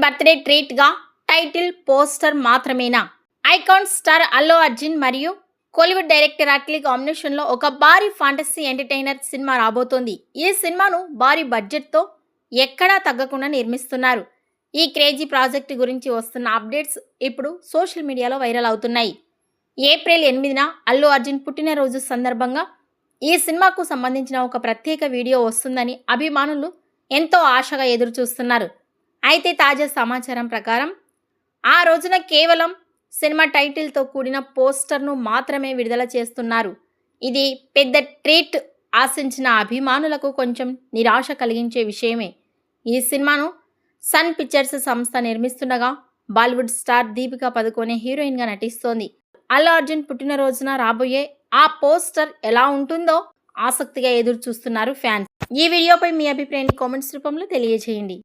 Birthday ట్రీట్గా title poster మాత్రమేనా? Icon star Allu Arjun మరియు Kollywood director Atlee కాంబినేషన్లో ఒక భారీ ఫాంటసీ ఎంటర్టైనర్ సినిమా రాబోతోంది. ఈ సినిమాను భారీ బడ్జెట్తో ఎక్కడా తగ్గకుండా నిర్మిస్తున్నారు. ఈ క్రేజీ ప్రాజెక్ట్ గురించి వస్తున్న అప్డేట్స్ ఇప్పుడు సోషల్ మీడియాలో వైరల్ అవుతున్నాయి. ఏప్రిల్ 8న అల్లు అర్జున్ పుట్టినరోజు సందర్భంగా ఈ సినిమాకు సంబంధించిన ఒక ప్రత్యేక వీడియో వస్తుందని అభిమానులు ఎంతో ఆశగా ఎదురు చూస్తున్నారు. అయితే తాజా సమాచారం ప్రకారం ఆ రోజున కేవలం సినిమా టైటిల్తో కూడిన పోస్టర్ను మాత్రమే విడుదల చేస్తున్నారు. ఇది పెద్ద ట్రీట్ ఆశించిన అభిమానులకు కొంచెం నిరాశ కలిగించే విషయమే. ఈ సినిమాను సన్ పిక్చర్స్ సంస్థ నిర్మిస్తుండగా బాలీవుడ్ స్టార్ దీపికా పదుకొనే హీరోయిన్గా నటిస్తోంది. అల్లు అర్జున్ పుట్టినరోజున రాబోయే ఆ పోస్టర్ ఎలా ఉంటుందో ఆసక్తిగా ఎదురు చూస్తున్నారు ఫ్యాన్స్. ఈ వీడియోపై మీ అభిప్రాయాన్ని కామెంట్స్ రూపంలో తెలియజేయండి.